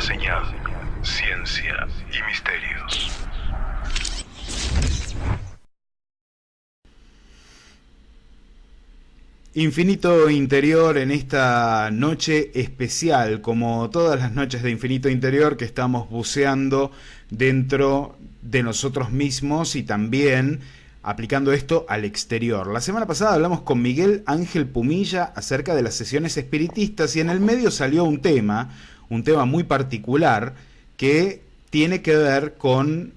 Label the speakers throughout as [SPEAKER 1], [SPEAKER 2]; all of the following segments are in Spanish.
[SPEAKER 1] señal, ciencia y misterios.
[SPEAKER 2] Infinito Interior en esta noche especial, como todas las noches de Infinito Interior, que estamos buceando dentro de nosotros mismos y también aplicando esto al exterior. La semana pasada hablamos con Miguel Ángel Pumilla acerca de las sesiones espiritistas y en el medio salió un tema muy particular que tiene que ver con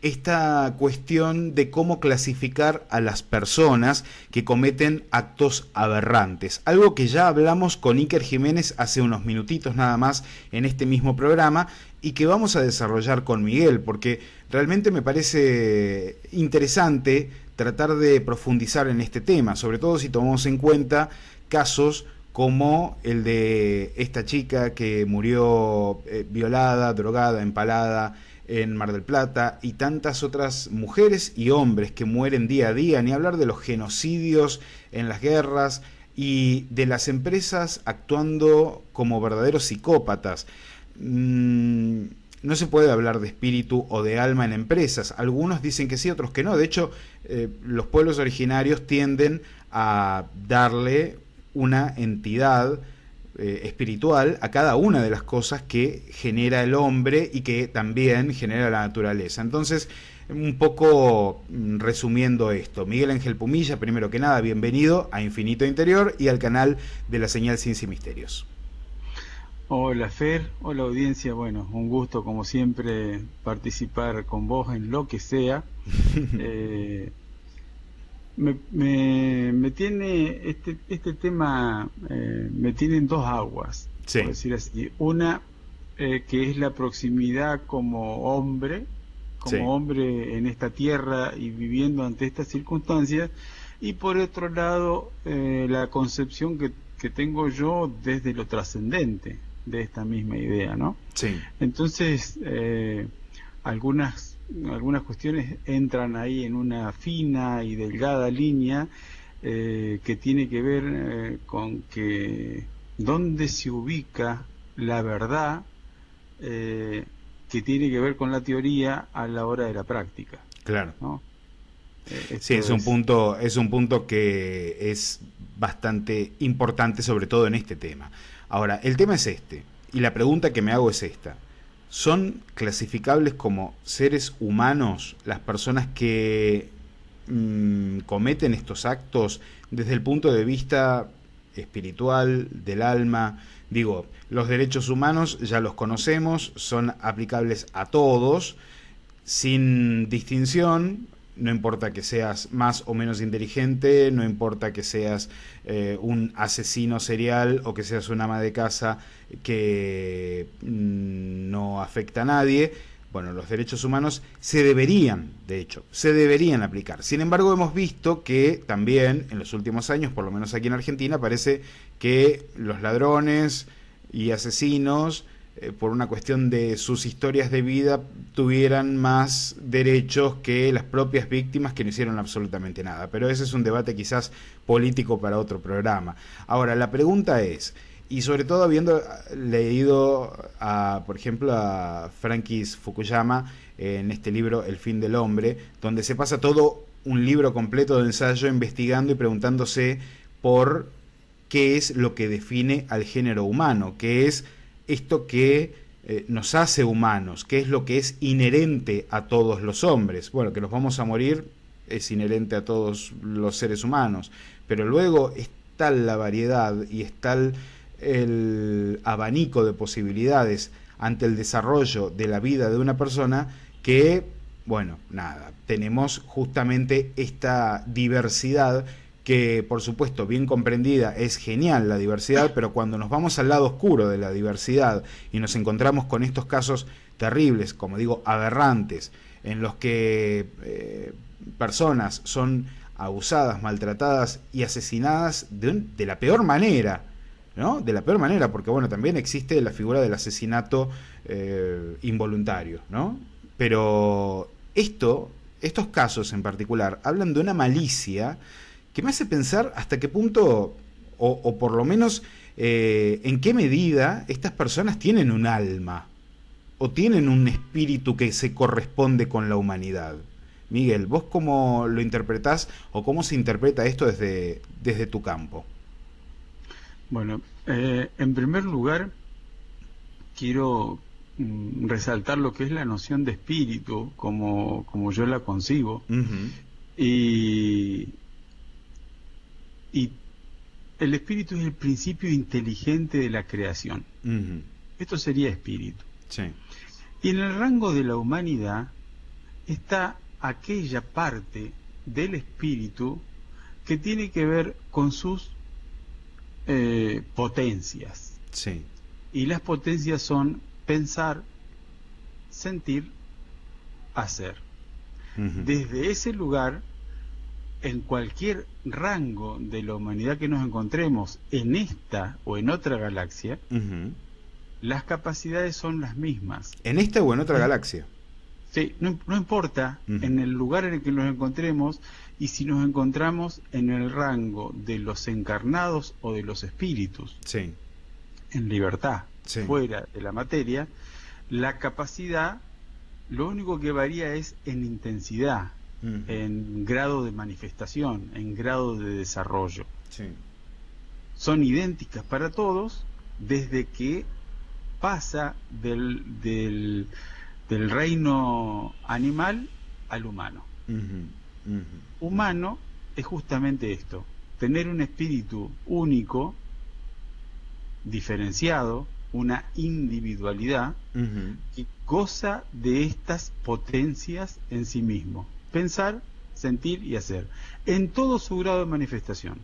[SPEAKER 2] esta cuestión de cómo clasificar a las personas que cometen actos aberrantes. Algo que ya hablamos con Iker Jiménez hace unos minutitos nada más en este mismo programa y que vamos a desarrollar con Miguel, porque realmente me parece interesante tratar de profundizar en este tema, sobre todo si tomamos en cuenta casos como el de esta chica que murió violada, drogada, empalada en Mar del Plata, y tantas otras mujeres y hombres que mueren día a día, ni hablar de los genocidios en las guerras y de las empresas actuando como verdaderos psicópatas. No se puede hablar de espíritu o de alma en empresas. Algunos dicen que sí, otros que no. De hecho, los pueblos originarios tienden a darle una entidad espiritual a cada una de las cosas que genera el hombre y que también genera la naturaleza. Entonces, un poco resumiendo esto, Miguel Ángel Pumilla, primero que nada, bienvenido a Infinito Interior y al canal de la señal Ciencia y Misterios.
[SPEAKER 3] Hola Fer, hola audiencia, bueno, un gusto como siempre participar con vos en lo que sea. Me tiene este tema, me tiene en dos aguas,
[SPEAKER 2] sí,
[SPEAKER 3] por decir así. Una que es la proximidad como hombre en esta tierra y viviendo ante estas circunstancias, y por otro lado la concepción que tengo yo desde lo trascendente de esta misma idea, ¿no?
[SPEAKER 2] Sí.
[SPEAKER 3] Entonces algunas cuestiones entran ahí en una fina y delgada línea que tiene que ver con que dónde se ubica la verdad, que tiene que ver con la teoría a la hora de la práctica.
[SPEAKER 2] Claro.
[SPEAKER 3] ¿No?
[SPEAKER 2] Sí, es un punto que es bastante importante, sobre todo en este tema. Ahora, el tema es este, y la pregunta que me hago es esta. ¿Son clasificables como seres humanos las personas que cometen estos actos desde el punto de vista espiritual, del alma? Digo, los derechos humanos ya los conocemos, son aplicables a todos, sin distinción. No importa que seas más o menos inteligente, no importa que seas un asesino serial o que seas una ama de casa que no afecta a nadie. Bueno, los derechos humanos se deberían aplicar. Sin embargo, hemos visto que también en los últimos años, por lo menos aquí en Argentina, parece que los ladrones y asesinos, por una cuestión de sus historias de vida, tuvieran más derechos que las propias víctimas que no hicieron absolutamente nada. Pero ese es un debate quizás político para otro programa. Ahora, la pregunta es, y sobre todo habiendo leído, por ejemplo, a Francis Fukuyama en este libro El fin del hombre, donde se pasa todo un libro completo de ensayo investigando y preguntándose por qué es lo que define al género humano, qué es esto que nos hace humanos, qué es lo que es inherente a todos los hombres. Bueno, que nos vamos a morir es inherente a todos los seres humanos, pero luego es tal la variedad y es tal el abanico de posibilidades ante el desarrollo de la vida de una persona que, bueno, nada, tenemos justamente esta diversidad que, por supuesto, bien comprendida, es genial la diversidad, pero cuando nos vamos al lado oscuro de la diversidad y nos encontramos con estos casos terribles, como digo, aberrantes, en los que personas son abusadas, maltratadas y asesinadas de la peor manera, ¿no? De la peor manera, porque bueno, también existe la figura del asesinato involuntario, ¿no? Pero estos casos en particular hablan de una malicia que me hace pensar hasta qué punto, o por lo menos en qué medida estas personas tienen un alma, o tienen un espíritu que se corresponde con la humanidad? Miguel, ¿vos cómo lo interpretás o cómo se interpreta esto desde tu campo?
[SPEAKER 3] Bueno, en primer lugar, quiero resaltar lo que es la noción de espíritu, como yo la concibo,
[SPEAKER 2] Uh-huh.
[SPEAKER 3] y el espíritu es el principio inteligente de la creación.
[SPEAKER 2] Uh-huh.
[SPEAKER 3] Esto sería espíritu.
[SPEAKER 2] Sí.
[SPEAKER 3] Y en el rango de la humanidad está aquella parte del espíritu que tiene que ver con sus potencias.
[SPEAKER 2] Sí.
[SPEAKER 3] Y las potencias son pensar, sentir, hacer.
[SPEAKER 2] Uh-huh.
[SPEAKER 3] Desde ese lugar, en cualquier rango de la humanidad que nos encontremos, en esta o en otra galaxia,
[SPEAKER 2] Uh-huh.
[SPEAKER 3] las capacidades son las mismas.
[SPEAKER 2] ¿En esta o en otra galaxia?
[SPEAKER 3] Sí, no importa
[SPEAKER 2] Uh-huh.
[SPEAKER 3] en el lugar en el que nos encontremos, y si nos encontramos en el rango de los encarnados o de los espíritus,
[SPEAKER 2] Sí.
[SPEAKER 3] en libertad,
[SPEAKER 2] Sí.
[SPEAKER 3] fuera de la materia, la capacidad, lo único que varía es en intensidad,
[SPEAKER 2] Uh-huh.
[SPEAKER 3] en grado de manifestación, en grado de desarrollo.
[SPEAKER 2] Sí.
[SPEAKER 3] Son idénticas para todos desde que pasa del reino animal al humano.
[SPEAKER 2] Uh-huh. Uh-huh.
[SPEAKER 3] Humano es justamente esto, tener un espíritu único, diferenciado, una individualidad
[SPEAKER 2] Uh-huh.
[SPEAKER 3] que goza de estas potencias en sí mismo: pensar, sentir y hacer, en todo su grado de manifestación.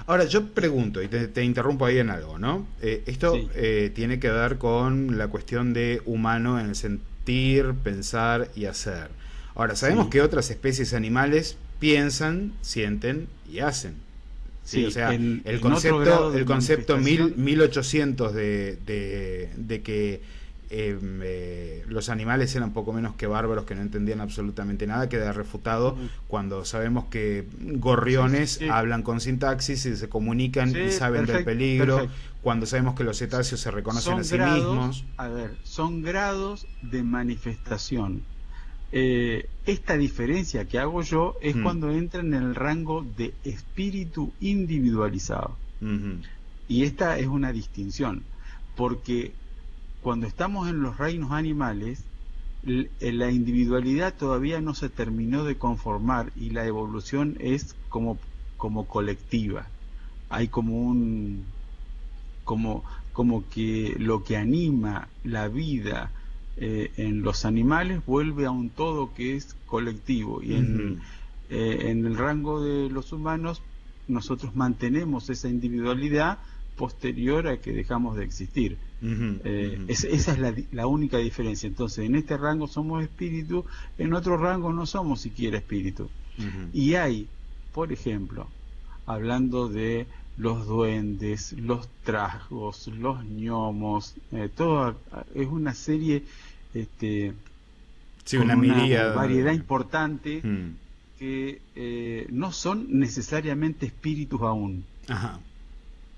[SPEAKER 2] Ahora, yo pregunto, y te interrumpo ahí en algo, ¿no? Esto
[SPEAKER 3] Sí.
[SPEAKER 2] tiene que ver con la cuestión de humano en el sentir, pensar y hacer. Ahora, sabemos
[SPEAKER 3] Sí.
[SPEAKER 2] que otras especies animales piensan, sienten y hacen. Sí,
[SPEAKER 3] Sí,
[SPEAKER 2] o sea,
[SPEAKER 3] en
[SPEAKER 2] el
[SPEAKER 3] otro
[SPEAKER 2] concepto,
[SPEAKER 3] grado de
[SPEAKER 2] el concepto
[SPEAKER 3] manifestación.
[SPEAKER 2] 1800 de que los animales eran poco menos que bárbaros que no entendían absolutamente nada, queda refutado
[SPEAKER 3] Ujú.
[SPEAKER 2] cuando sabemos que gorriones
[SPEAKER 3] Sí, sí.
[SPEAKER 2] hablan con sintaxis y se comunican
[SPEAKER 3] Sí,
[SPEAKER 2] y saben del
[SPEAKER 3] perfecto,
[SPEAKER 2] peligro,
[SPEAKER 3] perfecto.
[SPEAKER 2] cuando sabemos que los cetáceos se reconocen
[SPEAKER 3] Son
[SPEAKER 2] a sí
[SPEAKER 3] grados,
[SPEAKER 2] mismos.
[SPEAKER 3] a ver, son grados de manifestación. Esta diferencia que hago yo es cuando entra en el rango de espíritu individualizado.
[SPEAKER 2] Ujú.
[SPEAKER 3] Y esta es una distinción, porque cuando estamos en los reinos animales, la individualidad todavía no se terminó de conformar y la evolución es como colectiva. Hay como que lo que anima la vida en los animales vuelve a un todo que es colectivo, y
[SPEAKER 2] Ujú.
[SPEAKER 3] en el rango de los humanos nosotros mantenemos esa individualidad posterior a que dejamos de existir.
[SPEAKER 2] Ujú. Ujú.
[SPEAKER 3] Esa es la única diferencia. Entonces, en este rango somos espíritu, en otro rango no somos siquiera espíritu.
[SPEAKER 2] Ujú.
[SPEAKER 3] Y hay, por ejemplo, hablando de los duendes, los trasgos, los gnomos, es una serie
[SPEAKER 2] Sí,
[SPEAKER 3] con
[SPEAKER 2] una miríada.
[SPEAKER 3] variedad importante
[SPEAKER 2] Mm.
[SPEAKER 3] que no son necesariamente espíritus aún.
[SPEAKER 2] Ajá.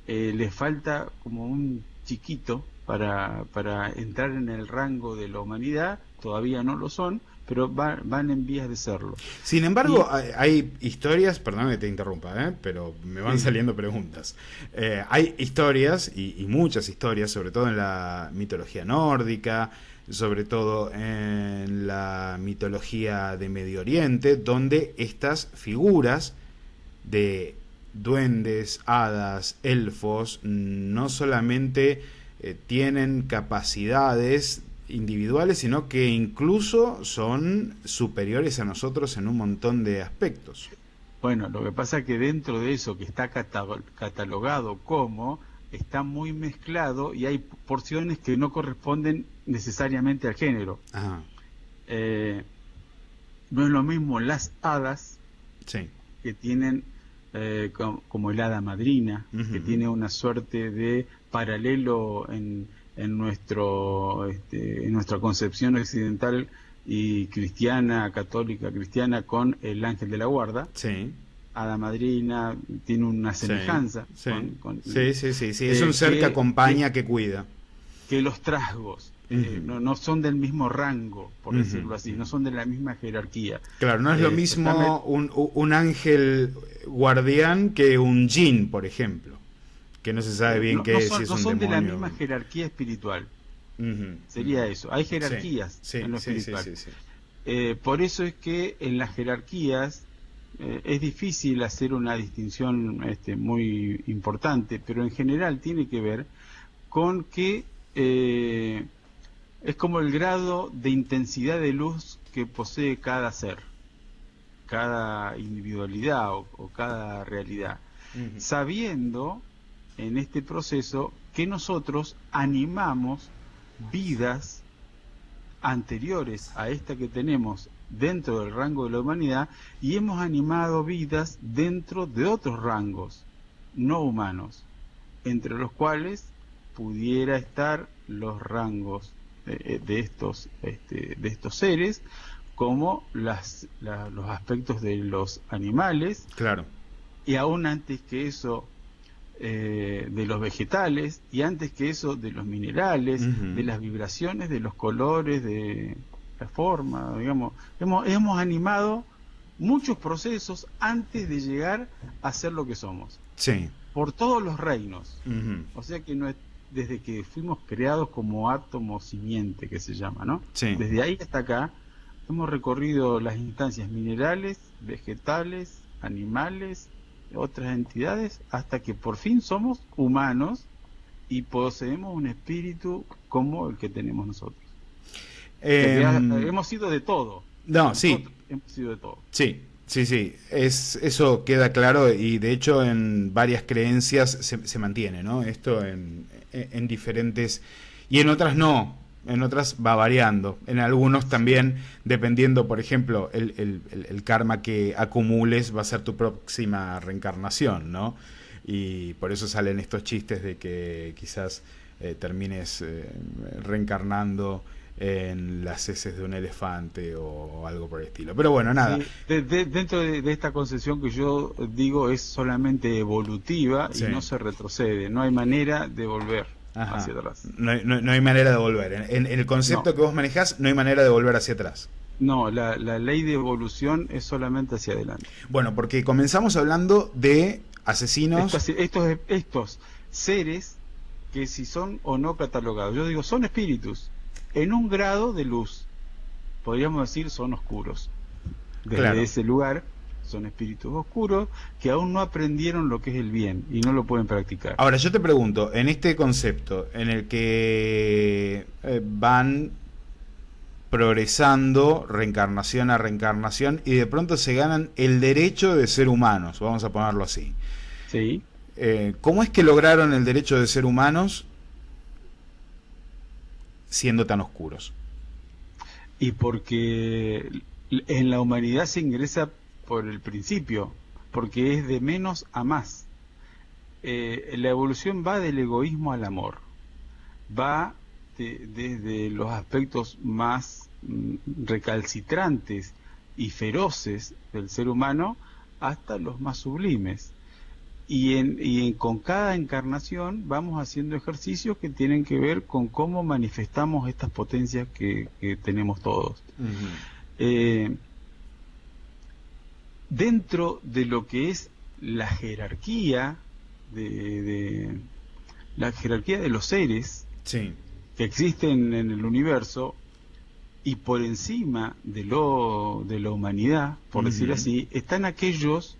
[SPEAKER 3] Les falta como un chiquito para entrar en el rango de la humanidad, todavía no lo son, pero van en vías de serlo.
[SPEAKER 2] Sin embargo, hay historias, perdón que te interrumpa, pero me van
[SPEAKER 3] Sí.
[SPEAKER 2] saliendo preguntas. Hay historias, y muchas historias, sobre todo en la mitología nórdica, sobre todo en la mitología de Medio Oriente, donde estas figuras de duendes, hadas, elfos, no solamente tienen capacidades individuales, sino que incluso son superiores a nosotros en un montón de aspectos.
[SPEAKER 3] Bueno, lo que pasa es que dentro de eso que está catalogado como, está muy mezclado y hay porciones que no corresponden necesariamente al género.
[SPEAKER 2] Ajá.
[SPEAKER 3] No es lo mismo las hadas,
[SPEAKER 2] Sí.
[SPEAKER 3] que tienen como el hada madrina,
[SPEAKER 2] Ujú.
[SPEAKER 3] que tiene una suerte de paralelo en nuestra concepción occidental y cristiana, católica cristiana, con el ángel de la guarda.
[SPEAKER 2] Sí.
[SPEAKER 3] Hada madrina tiene una semejanza
[SPEAKER 2] Sí.
[SPEAKER 3] con
[SPEAKER 2] Sí. Es un ser que acompaña, que cuida.
[SPEAKER 3] que los trasgos. no son del mismo rango, por
[SPEAKER 2] Ujú.
[SPEAKER 3] decirlo así, no son de la misma jerarquía.
[SPEAKER 2] Claro, no es lo mismo un ángel guardián que un jin, por ejemplo, que no se sabe bien qué es, si es
[SPEAKER 3] no
[SPEAKER 2] un
[SPEAKER 3] son de la
[SPEAKER 2] demonio.
[SPEAKER 3] misma jerarquía espiritual,
[SPEAKER 2] Ujú,
[SPEAKER 3] sería
[SPEAKER 2] ujú.
[SPEAKER 3] eso. Hay jerarquías
[SPEAKER 2] Sí,
[SPEAKER 3] en lo
[SPEAKER 2] sí, sí,
[SPEAKER 3] espiritual.
[SPEAKER 2] sí, sí.
[SPEAKER 3] Por eso es que en las jerarquías es difícil hacer una distinción muy importante, pero en general tiene que ver con que es como el grado de intensidad de luz que posee cada ser, cada individualidad o cada realidad,
[SPEAKER 2] Ujú.
[SPEAKER 3] sabiendo en este proceso que nosotros animamos vidas anteriores a esta que tenemos dentro del rango de la humanidad y hemos animado vidas dentro de otros rangos no humanos, entre los cuales pudiera estar los rangos de estos seres, como los aspectos de los animales,
[SPEAKER 2] Claro.
[SPEAKER 3] y aún antes que eso de los vegetales, y antes que eso de los minerales,
[SPEAKER 2] Ujú.
[SPEAKER 3] de las vibraciones, de los colores, de la forma, digamos. Hemos animado muchos procesos antes de llegar a ser lo que somos,
[SPEAKER 2] Sí.
[SPEAKER 3] por todos los reinos.
[SPEAKER 2] Ujú.
[SPEAKER 3] O sea que no es desde que fuimos creados como átomo simiente, que se llama, ¿no?
[SPEAKER 2] Sí.
[SPEAKER 3] Desde ahí hasta acá hemos recorrido las instancias minerales, vegetales, animales, otras entidades, hasta que por fin somos humanos y poseemos un espíritu como el que tenemos nosotros. Hemos sido de todo.
[SPEAKER 2] No,
[SPEAKER 3] Nosotros
[SPEAKER 2] sí.
[SPEAKER 3] hemos sido de todo.
[SPEAKER 2] Sí, sí, sí, eso queda claro y de hecho en varias creencias se mantiene, ¿no? Esto en diferentes, y en otras no, en otras va variando, en algunos también, dependiendo, por ejemplo, el karma que acumules va a ser tu próxima reencarnación, ¿no? Y por eso salen estos chistes de que quizás termines reencarnando en las heces de un elefante o algo por el estilo. Pero bueno, nada.
[SPEAKER 3] Sí, dentro de esta concepción que yo digo es solamente evolutiva
[SPEAKER 2] Sí.
[SPEAKER 3] y no se retrocede, no hay manera de volver
[SPEAKER 2] Ajá.
[SPEAKER 3] hacia atrás.
[SPEAKER 2] No hay manera de volver. En el concepto
[SPEAKER 3] No.
[SPEAKER 2] que vos manejás, no hay manera de volver hacia atrás.
[SPEAKER 3] No, la ley de evolución es solamente hacia adelante.
[SPEAKER 2] Bueno, porque comenzamos hablando de asesinos.
[SPEAKER 3] Estos seres que si son o no catalogados, yo digo, son espíritus en un grado de luz, podríamos decir son oscuros. Desde
[SPEAKER 2] Claro.
[SPEAKER 3] ese lugar son espíritus oscuros que aún no aprendieron lo que es el bien y no lo pueden practicar.
[SPEAKER 2] Ahora, yo te pregunto, en este concepto en el que van progresando reencarnación a reencarnación y de pronto se ganan el derecho de ser humanos, vamos a ponerlo así.
[SPEAKER 3] Sí.
[SPEAKER 2] ¿Cómo es que lograron el derecho de ser humanos siendo tan oscuros?
[SPEAKER 3] Y porque en la humanidad se ingresa por el principio, porque es de menos a más. La evolución va del egoísmo al amor, va desde los aspectos más recalcitrantes y feroces del ser humano hasta los más sublimes. Con cada encarnación vamos haciendo ejercicios que tienen que ver con cómo manifestamos estas potencias que tenemos todos.
[SPEAKER 2] Uh-huh.
[SPEAKER 3] Dentro de lo que es la jerarquía la jerarquía de los seres,
[SPEAKER 2] sí,
[SPEAKER 3] que existen en el universo, y por encima de la humanidad, por
[SPEAKER 2] Uh-huh.
[SPEAKER 3] decir así, están aquellos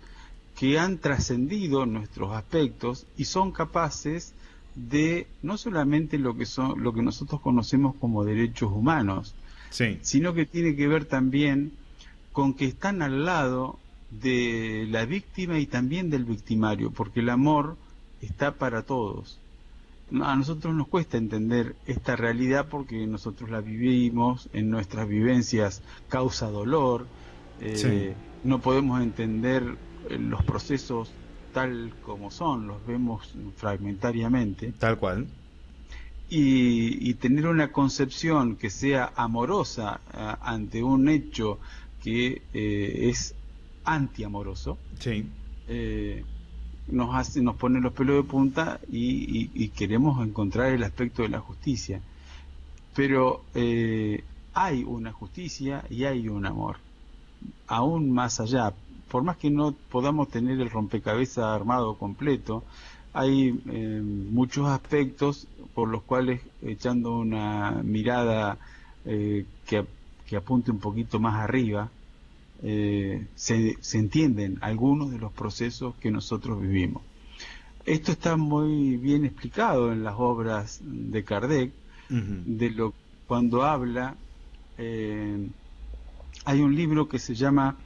[SPEAKER 3] que han trascendido nuestros aspectos y son capaces de no solamente lo que nosotros conocemos como derechos humanos,
[SPEAKER 2] sí,
[SPEAKER 3] sino que tiene que ver también con que están al lado de la víctima y también del victimario, porque el amor está para todos. A nosotros nos cuesta entender esta realidad porque nosotros la vivimos, en nuestras vivencias causa dolor,
[SPEAKER 2] sí.
[SPEAKER 3] No podemos entender los procesos tal como son, los vemos fragmentariamente.
[SPEAKER 2] Tal cual.
[SPEAKER 3] Y tener una concepción que sea amorosa ante un hecho que es antiamoroso,
[SPEAKER 2] Sí.
[SPEAKER 3] nos pone los pelos de punta y queremos encontrar el aspecto de la justicia. pero hay una justicia y hay un amor, aún más allá. Por más que no podamos tener el rompecabezas armado completo, hay muchos aspectos por los cuales, echando una mirada que apunte un poquito más arriba, se entienden algunos de los procesos que nosotros vivimos. Esto está muy bien explicado en las obras de Kardec, cuando habla, hay un libro que se llama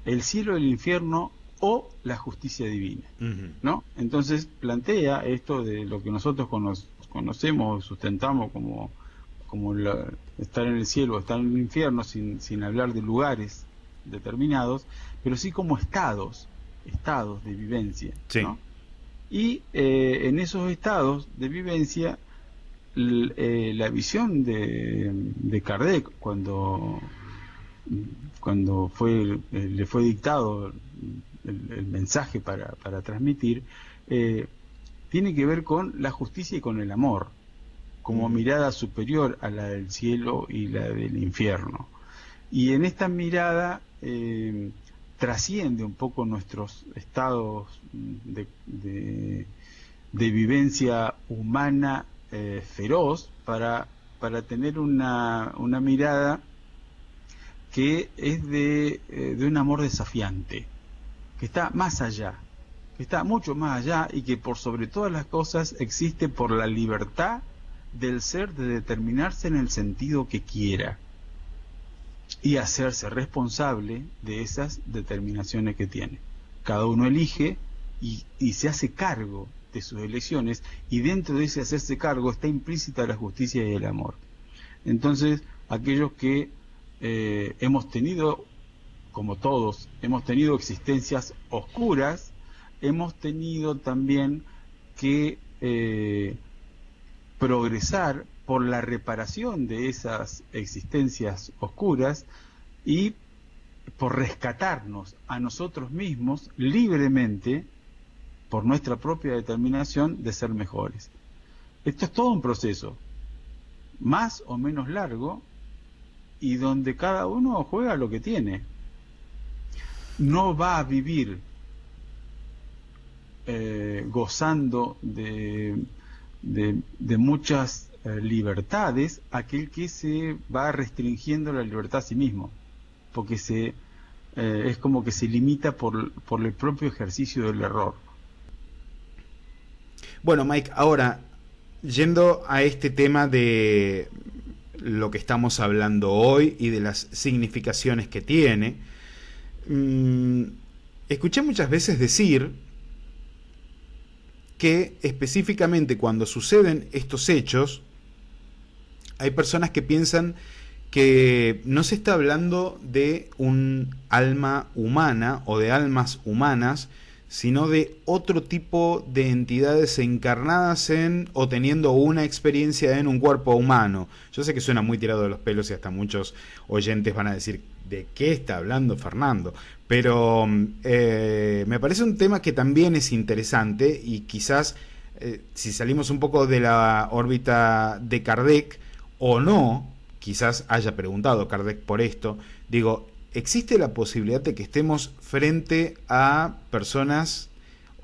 [SPEAKER 3] El cielo y el infierno o la justicia divina, ¿no? Entonces plantea esto de lo que nosotros conocemos, sustentamos como estar en el cielo o estar en el infierno, sin hablar de lugares determinados, pero sí como estados de vivencia,
[SPEAKER 2] sí.
[SPEAKER 3] ¿no? Y en esos estados de vivencia, la visión de Kardec, cuando le fue dictado el mensaje para transmitir, tiene que ver con la justicia y con el amor, como mirada superior a la del cielo y la del infierno. Y en esta mirada trasciende un poco nuestros estados de vivencia humana feroz para tener una mirada que es de un amor desafiante, que está más allá, que está mucho más allá, y que por sobre todas las cosas existe por la libertad del ser de determinarse en el sentido que quiera y hacerse responsable de esas determinaciones que tiene. Cada uno elige y se hace cargo de sus elecciones, y dentro de ese hacerse cargo está implícita la justicia y el amor. Entonces, aquellos que hemos tenido, como todos, hemos tenido existencias oscuras, hemos tenido también que progresar por la reparación de esas existencias oscuras y por rescatarnos a nosotros mismos libremente, por nuestra propia determinación de ser mejores. Esto es todo un proceso, más o menos largo, y donde cada uno juega lo que tiene. No va a vivir gozando de muchas libertades aquel que se va restringiendo la libertad a sí mismo, porque es como que se limita por el propio ejercicio del error.
[SPEAKER 2] Bueno, Mike, ahora, yendo a este tema de lo que estamos hablando hoy y de las significaciones que tiene, escuché muchas veces decir que específicamente cuando suceden estos hechos, hay personas que piensan que no se está hablando de un alma humana o de almas humanas, sino de otro tipo de entidades encarnadas en o teniendo una experiencia en un cuerpo humano. Yo sé que suena muy tirado de los pelos y hasta muchos oyentes van a decir, ¿de qué está hablando Fernando? Pero me parece un tema que también es interesante, y quizás si salimos un poco de la órbita de Kardec o no, quizás haya preguntado Kardec por esto, digo, ¿existe la posibilidad de que estemos frente a personas,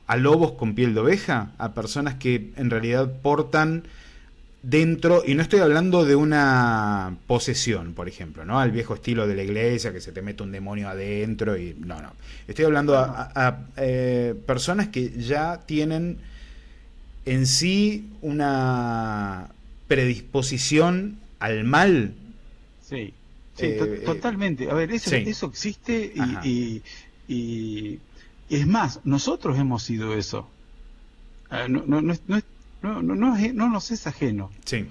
[SPEAKER 2] a lobos con piel de oveja? A personas que en realidad portan dentro, y no estoy hablando de una posesión, por ejemplo, ¿no? Al viejo estilo de la iglesia, que se te mete un demonio adentro y... No. Estoy hablando a personas que ya tienen en sí una predisposición al mal.
[SPEAKER 3] Sí. Sí, totalmente. A ver, eso existe y es más, nosotros hemos sido eso. No nos es ajeno.
[SPEAKER 2] Sí.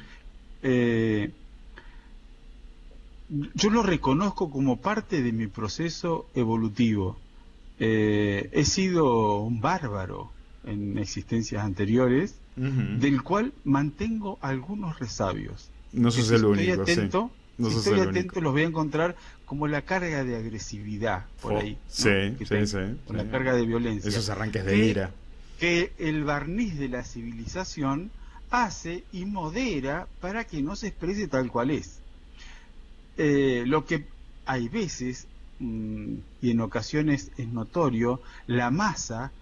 [SPEAKER 3] Yo lo reconozco como parte de mi proceso evolutivo. He sido un bárbaro en existencias anteriores, del cual mantengo algunos resabios.
[SPEAKER 2] No sos el único,
[SPEAKER 3] atento,
[SPEAKER 2] sí. No
[SPEAKER 3] si
[SPEAKER 2] sos
[SPEAKER 3] estoy
[SPEAKER 2] el
[SPEAKER 3] atento,
[SPEAKER 2] único.
[SPEAKER 3] los voy a encontrar como la carga de agresividad por ahí, ¿no?
[SPEAKER 2] Sí,
[SPEAKER 3] la carga de violencia.
[SPEAKER 2] Esos arranques de ira.
[SPEAKER 3] Que el barniz de la civilización hace y modera para que no se exprese tal cual es. Lo que hay veces, y en ocasiones es notorio, la masa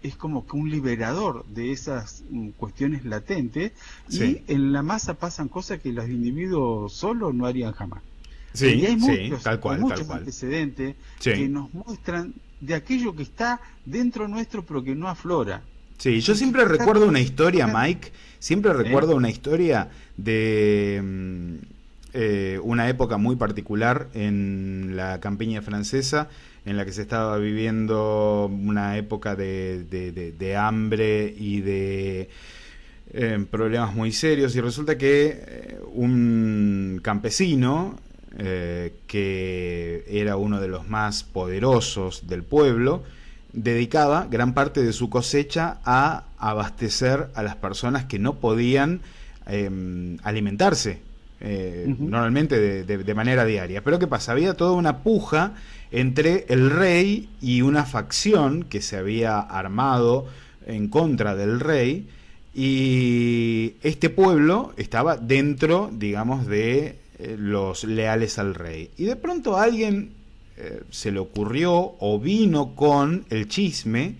[SPEAKER 3] es como que un liberador de esas cuestiones latentes,
[SPEAKER 2] Sí.
[SPEAKER 3] y en la masa pasan cosas que los individuos solos no harían jamás.
[SPEAKER 2] Sí,
[SPEAKER 3] Y hay
[SPEAKER 2] sí, tal cual,
[SPEAKER 3] muchos
[SPEAKER 2] tal cual.
[SPEAKER 3] antecedentes
[SPEAKER 2] Sí.
[SPEAKER 3] que nos muestran de aquello que está dentro nuestro pero que no aflora.
[SPEAKER 2] Sí, yo siempre recuerdo una historia, Mike, siempre recuerdo una historia de una época muy particular en la campiña francesa, en la que se estaba viviendo una época de hambre y de problemas muy serios, y resulta que un campesino, que era uno de los más poderosos del pueblo, dedicaba gran parte de su cosecha a abastecer a las personas que no podían alimentarse normalmente de manera diaria. Pero ¿qué pasa? Había toda una puja entre el rey y una facción que se había armado en contra del rey, y este pueblo estaba dentro, digamos, de los leales al rey. Y de pronto a alguien se le ocurrió o vino con el chisme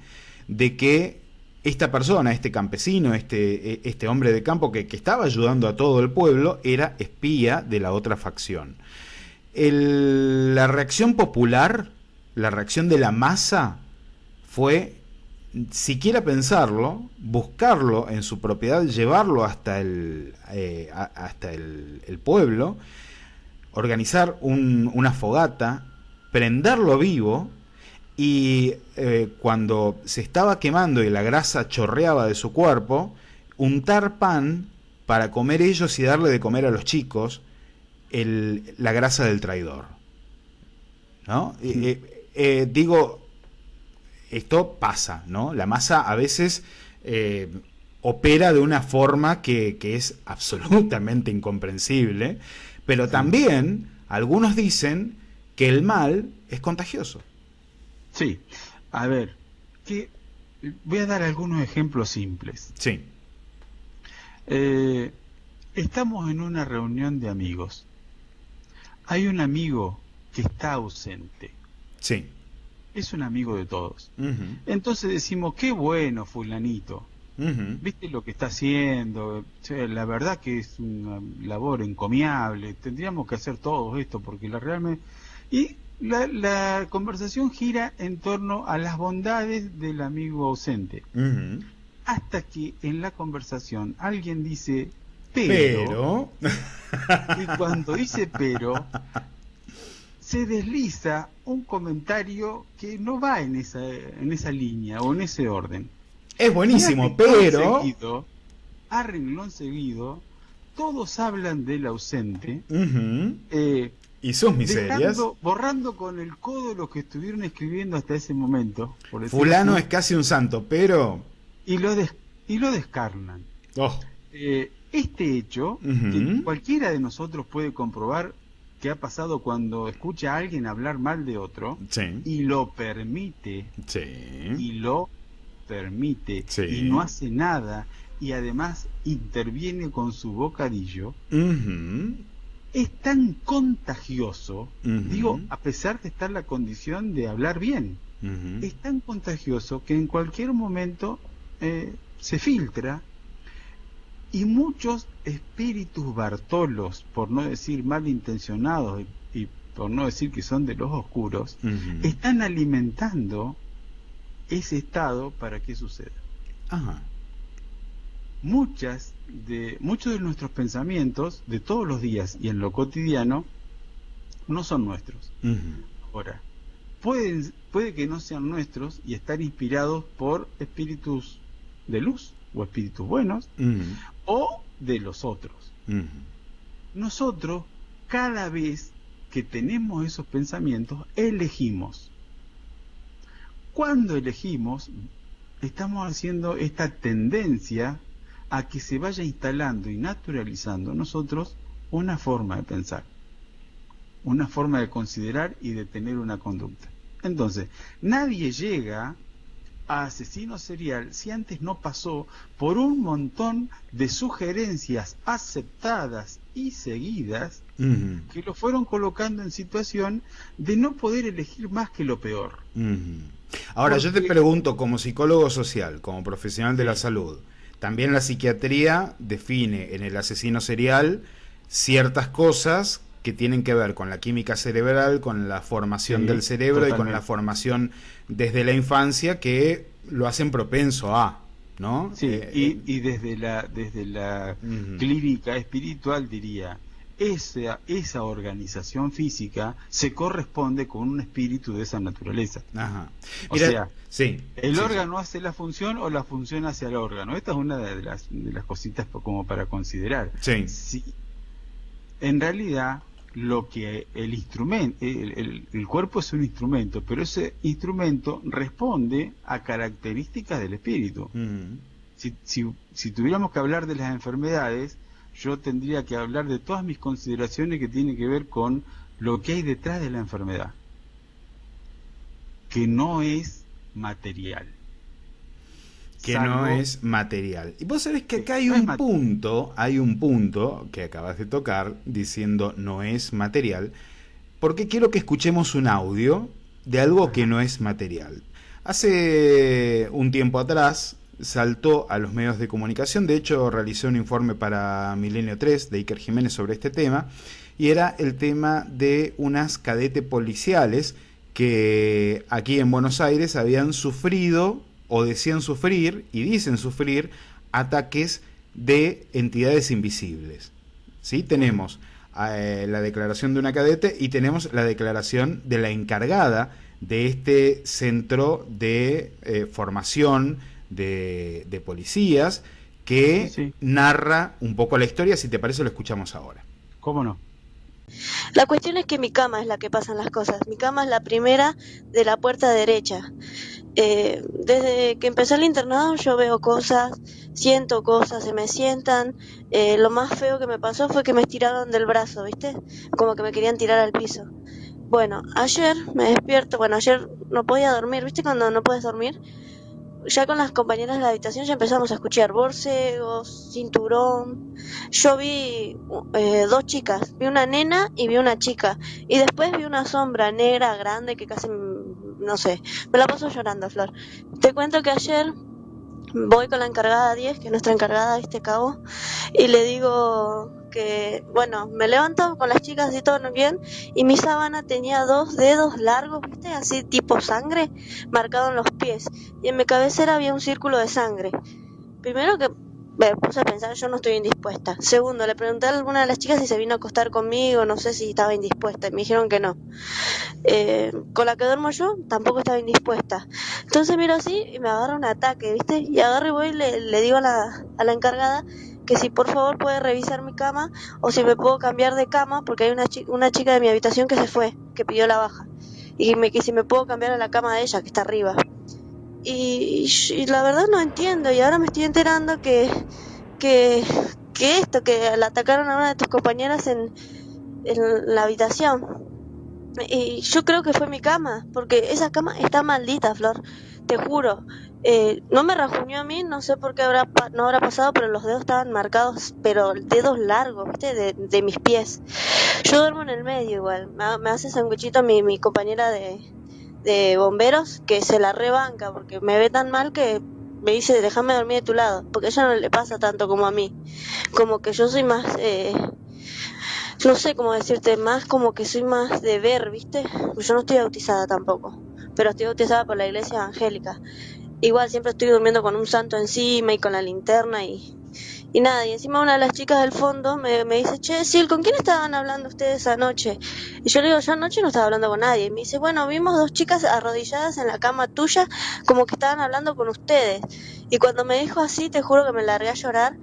[SPEAKER 2] de que esta persona, este campesino, este hombre de campo que estaba ayudando a todo el pueblo, era espía de la otra facción. La reacción popular, la reacción de la masa, fue, siquiera pensarlo, buscarlo en su propiedad, llevarlo hasta el pueblo, organizar una fogata, prenderlo vivo, y cuando se estaba quemando y la grasa chorreaba de su cuerpo, untar pan para comer ellos y darle de comer a los chicos la grasa del traidor, ¿no? Digo, esto pasa, ¿no? La masa a veces opera de una forma que es absolutamente incomprensible, pero también algunos dicen que el mal es contagioso.
[SPEAKER 3] Sí, a ver, voy a dar algunos ejemplos simples.
[SPEAKER 2] Sí.
[SPEAKER 3] Estamos en una reunión de amigos. Hay un amigo que está ausente.
[SPEAKER 2] Sí.
[SPEAKER 3] Es un amigo de todos.
[SPEAKER 2] Uh-huh.
[SPEAKER 3] Entonces decimos, qué bueno fulanito.
[SPEAKER 2] Uh-huh.
[SPEAKER 3] ¿Viste lo que está haciendo? O sea, la verdad que es una labor encomiable. Tendríamos que hacer todo esto porque realmente... Y la conversación gira en torno a las bondades del amigo ausente.
[SPEAKER 2] Uh-huh.
[SPEAKER 3] Hasta que en la conversación alguien dice,
[SPEAKER 2] pero...
[SPEAKER 3] y cuando dice pero, se desliza un comentario que no va en esa línea o en ese orden.
[SPEAKER 2] Es buenísimo, pero...
[SPEAKER 3] A renglón seguido, todos hablan del ausente,
[SPEAKER 2] uh-huh. Y sus miserias,
[SPEAKER 3] borrando con el codo lo que estuvieron escribiendo hasta ese momento.
[SPEAKER 2] Fulano es casi un santo, pero...
[SPEAKER 3] Y lo descarnan.
[SPEAKER 2] Oh.
[SPEAKER 3] Este hecho,
[SPEAKER 2] uh-huh,
[SPEAKER 3] que cualquiera de nosotros puede comprobar que ha pasado cuando escucha a alguien hablar mal de otro,
[SPEAKER 2] sí,
[SPEAKER 3] y lo permite,
[SPEAKER 2] sí,
[SPEAKER 3] y
[SPEAKER 2] sí,
[SPEAKER 3] no hace nada, y además interviene con su bocadillo,
[SPEAKER 2] uh-huh,
[SPEAKER 3] es tan contagioso,
[SPEAKER 2] uh-huh,
[SPEAKER 3] digo, a pesar de estar la condición de hablar bien,
[SPEAKER 2] uh-huh,
[SPEAKER 3] es tan contagioso que en cualquier momento se filtra, y muchos espíritus bartolos, por no decir malintencionados y por no decir que son de los oscuros,
[SPEAKER 2] uh-huh,
[SPEAKER 3] están alimentando ese estado para que suceda.
[SPEAKER 2] ajá.
[SPEAKER 3] Muchos de nuestros pensamientos de todos los días y en lo cotidiano no son nuestros.
[SPEAKER 2] Uh-huh.
[SPEAKER 3] Ahora, puede que no sean nuestros y estar inspirados por espíritus de luz o espíritus buenos,
[SPEAKER 2] uh-huh,
[SPEAKER 3] o de los otros.
[SPEAKER 2] uh-huh.
[SPEAKER 3] Nosotros, cada vez que tenemos esos pensamientos, elegimos. Cuando elegimos, estamos haciendo esta tendencia a que se vaya instalando y naturalizando en nosotros una forma de pensar, una forma de considerar y de tener una conducta. Entonces, nadie llega a asesino serial si antes no pasó por un montón de sugerencias aceptadas y seguidas que lo fueron colocando en situación de no poder elegir más que lo peor?
[SPEAKER 2] Ahora,
[SPEAKER 3] Porque...
[SPEAKER 2] yo te pregunto, como psicólogo social, como profesional de la salud, también la psiquiatría define en el asesino serial ciertas cosas que tienen que ver con la química cerebral, con la formación del cerebro totalmente. Y con la formación desde la infancia que lo hacen propenso a, ¿no?
[SPEAKER 3] Sí, y desde la clínica espiritual diría, esa organización física se corresponde con un espíritu de esa naturaleza.
[SPEAKER 2] Ajá.
[SPEAKER 3] Mira, o sea,
[SPEAKER 2] sí,
[SPEAKER 3] el órgano hace la función o la función hace el órgano. Esta es una de las cositas como para considerar.
[SPEAKER 2] Sí.
[SPEAKER 3] Si, en realidad, lo que el instrumento, el cuerpo es un instrumento, pero ese instrumento responde a características del espíritu. Si tuviéramos que hablar de las enfermedades, yo tendría que hablar de todas mis consideraciones que tienen que ver con lo que hay detrás de la enfermedad, que no es material.
[SPEAKER 2] No es material. Y vos sabés que acá hay un punto que acabas de tocar diciendo no es material, porque quiero que escuchemos un audio de algo que no es material. Hace un tiempo atrás saltó a los medios de comunicación, de hecho realicé un informe para Milenio 3 de Iker Jiménez sobre este tema, y era el tema de unas cadetes policiales que aquí en Buenos Aires habían sufrido o decían sufrir y dicen sufrir ataques de entidades invisibles. ¿Sí? Tenemos la declaración de una cadete y tenemos la declaración de la encargada de este centro de formación de policías que narra un poco la historia. Si te parece, lo escuchamos ahora.
[SPEAKER 3] ¿Cómo no?
[SPEAKER 4] La cuestión es que mi cama es la que pasan las cosas. Mi cama es la primera de la puerta derecha. Desde que empecé el internado yo veo cosas, siento cosas, se me sientan. Lo más feo que me pasó fue que me estiraron del brazo, ¿viste? Como que me querían tirar al piso. Bueno, ayer me despierto, ayer no podía dormir, ¿viste? Cuando no puedes dormir, ya con las compañeras de la habitación ya empezamos a escuchar borcegos, cinturón. Yo vi dos chicas, vi una nena y vi una chica, y después vi una sombra negra grande que casi, no sé, me la paso llorando, Flor. Te cuento que ayer voy con la encargada 10, que es nuestra encargada, ¿viste? Cabo, y le digo que, me levanto con las chicas y todo bien, y mi sábana tenía 2 dedos largos, ¿viste? Así tipo sangre, marcado en los pies, y en mi cabecera había un círculo de sangre. Primero que me puse a pensar, yo no estoy indispuesta. Segundo, le pregunté a alguna de las chicas si se vino a acostar conmigo, no sé si estaba indispuesta, y me dijeron que no. Con la que duermo yo, tampoco estaba indispuesta. Entonces miro así y me agarra un ataque, ¿viste? Y agarro y voy y le digo a la encargada que si por favor puede revisar mi cama o si me puedo cambiar de cama, porque hay una chica de mi habitación que se fue, que pidió la baja, y que si me puedo cambiar a la cama de ella, que está arriba. Y la verdad no entiendo, y ahora me estoy enterando que la atacaron a una de tus compañeras en la habitación. Y yo creo que fue mi cama, porque esa cama está maldita, Flor, te juro. No me rajuñó a mí, no sé por qué no habrá pasado, pero los dedos estaban marcados, pero dedos largos, ¿viste? De mis pies. Yo duermo en el medio igual, me hace sanguchito mi compañera de bomberos, que se la rebanca, porque me ve tan mal que me dice, déjame dormir de tu lado, porque a ella no le pasa tanto como a mí. Como que yo soy más... no sé cómo decirte, más como que soy más de ver, ¿viste? Yo no estoy bautizada tampoco, pero estoy bautizada por la iglesia evangélica. Igual siempre estoy durmiendo con un santo encima y con la linterna y nada. Y encima una de las chicas del fondo me dice, che, Sil, ¿con quién estaban hablando ustedes anoche? Y yo le digo, yo anoche no estaba hablando con nadie. Y me dice, bueno, vimos 2 chicas arrodilladas en la cama tuya, como que estaban hablando con ustedes. Y cuando me dijo así, te juro que me largué a llorar,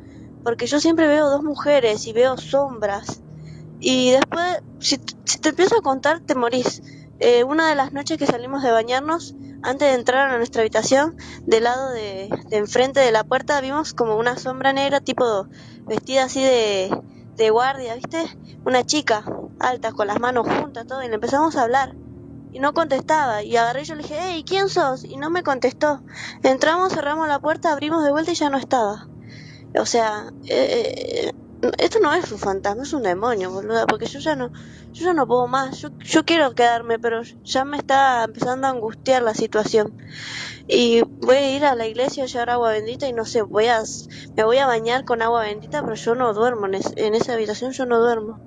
[SPEAKER 4] porque yo siempre veo 2 mujeres y veo sombras. Y después, si te empiezo a contar, te morís. Una de las noches que salimos de bañarnos, antes de entrar a nuestra habitación, del lado de enfrente de la puerta, vimos como una sombra negra, tipo vestida así de guardia, ¿viste? Una chica alta, con las manos juntas, todo, y le empezamos a hablar. y no contestaba. Y agarré y yo le dije, hey, ¿quién sos? Y no me contestó. Entramos, cerramos la puerta, abrimos de vuelta y ya no estaba. O sea, esto no es un fantasma, es un demonio, boluda, porque yo ya no puedo más. Yo quiero quedarme, pero ya me está empezando a angustiar la situación. Y voy a ir a la iglesia a llevar agua bendita y no sé, me voy a bañar con agua bendita, pero yo no duermo, en esa habitación yo no duermo.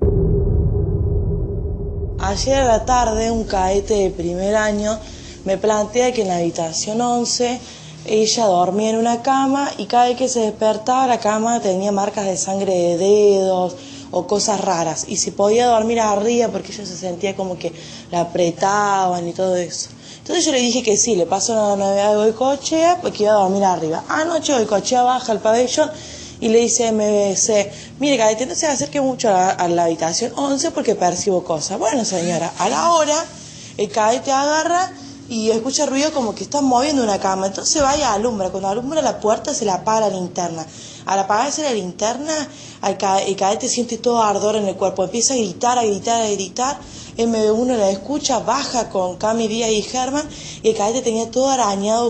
[SPEAKER 5] Ayer a la tarde un cadete de primer año me plantea que en la habitación 11 ella dormía en una cama y cada vez que se despertaba la cama tenía marcas de sangre de dedos o cosas raras, y si podía dormir arriba porque ella se sentía como que la apretaban y todo eso. Entonces yo le dije que sí, le paso una novedad de Goicoechea porque iba a dormir arriba. Anoche Goicoechea baja al pabellón y le dice MBC, mire cadete, no se acerque mucho a la habitación 11 porque percibo cosas. Bueno señora, a la hora el cadete agarra y escucha ruido como que están moviendo una cama, entonces va y alumbra. Cuando alumbra la puerta se le apaga la linterna. Al apagarse la linterna, el cadete siente todo ardor en el cuerpo, empieza a gritar, a gritar, a gritar. MB1 la escucha, baja con Cami Díaz y Germán, y el cadete tenía todo arañado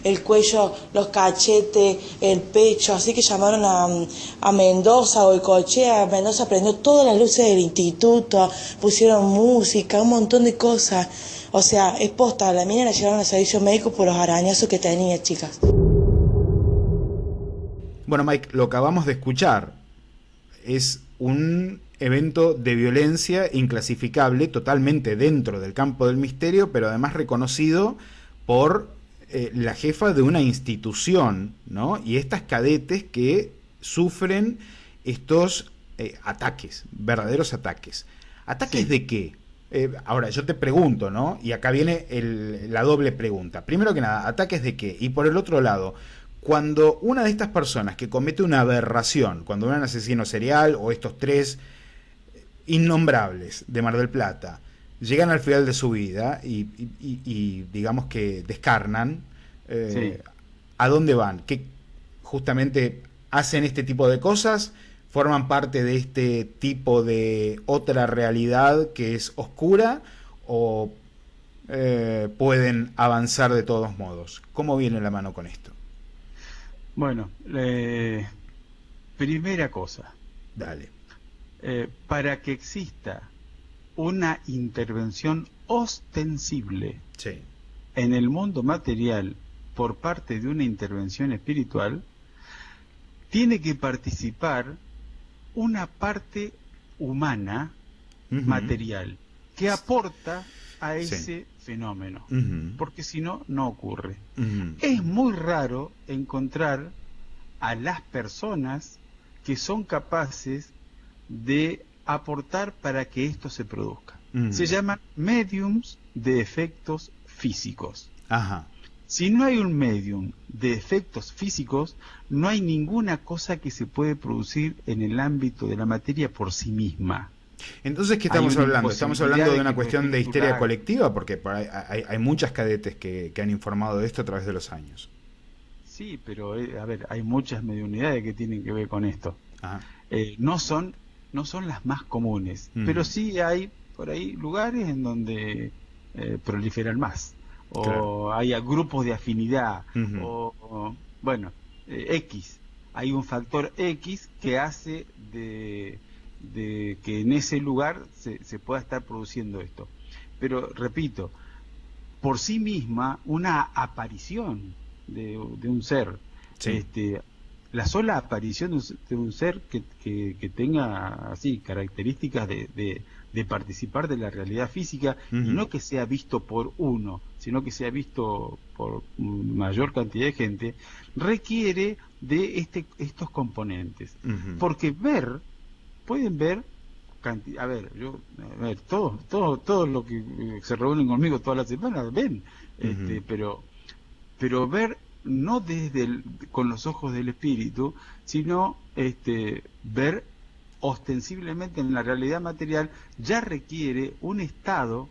[SPEAKER 5] el cuello, los cachetes, el pecho, así que llamaron a Mendoza o Goicoechea. Mendoza prendió todas las luces del instituto, pusieron música, un montón de cosas. O sea, es posta, a la mina la llevaron al servicio médico por los arañazos que tenía, chicas.
[SPEAKER 2] Bueno, Mike, lo que acabamos de escuchar es un evento de violencia inclasificable, totalmente dentro del campo del misterio, pero además reconocido por la jefa de una institución, ¿no? Y estas cadetes que sufren estos ataques, verdaderos ataques. ¿Ataques de qué? Ahora, yo te pregunto, ¿no? Y acá viene la doble pregunta. Primero que nada, ¿ataques de qué? Y por el otro lado, cuando una de estas personas que comete una aberración, cuando un asesino serial o estos tres innombrables de Mar del Plata llegan al final de su vida y digamos que descarnan,
[SPEAKER 3] Sí.
[SPEAKER 2] ¿a dónde van? ¿Qué justamente hacen este tipo de cosas? ¿Forman parte de este tipo de otra realidad que es oscura? ¿O pueden avanzar de todos modos? ¿Cómo viene la mano con esto?
[SPEAKER 3] Bueno, primera cosa,
[SPEAKER 2] Dale.
[SPEAKER 3] para que exista una intervención ostensible
[SPEAKER 2] Sí.
[SPEAKER 3] en el mundo material por parte de una intervención espiritual, tiene que participar una parte humana material que aporta a ese fenómeno, porque si no, no ocurre. Es muy raro encontrar a las personas que son capaces de aportar para que esto se produzca. Se llaman mediums de efectos físicos.
[SPEAKER 2] Ajá.
[SPEAKER 3] Si no hay un medium de efectos físicos, no hay ninguna cosa que se puede producir en el ámbito de la materia por sí misma.
[SPEAKER 2] Entonces, ¿qué estamos hablando? ¿Estamos hablando de una cuestión de histeria
[SPEAKER 3] haga.
[SPEAKER 2] colectiva? Porque hay muchas cadetes que han informado de esto a través de los años.
[SPEAKER 3] Sí, pero a ver, hay muchas mediunidades que tienen que ver con esto.
[SPEAKER 2] Ajá.
[SPEAKER 3] No son las más comunes, pero sí hay por ahí lugares en donde proliferan más. O
[SPEAKER 2] Claro.
[SPEAKER 3] hay grupos de afinidad,
[SPEAKER 2] Ujú.
[SPEAKER 3] bueno, X. Hay un factor X que hace de que en ese lugar se pueda estar produciendo esto. Pero, repito, por sí misma, una aparición de un ser,
[SPEAKER 2] Sí.
[SPEAKER 3] la sola aparición de un ser que tenga así características de participar de la realidad física, y no que sea visto por uno, sino que sea visto por mayor cantidad de gente, requiere de estos componentes. Porque pueden ver, todos los que se reúnen conmigo todas las semanas ven, pero ver no con los ojos del espíritu, sino ver ostensiblemente en la realidad material ya requiere un estado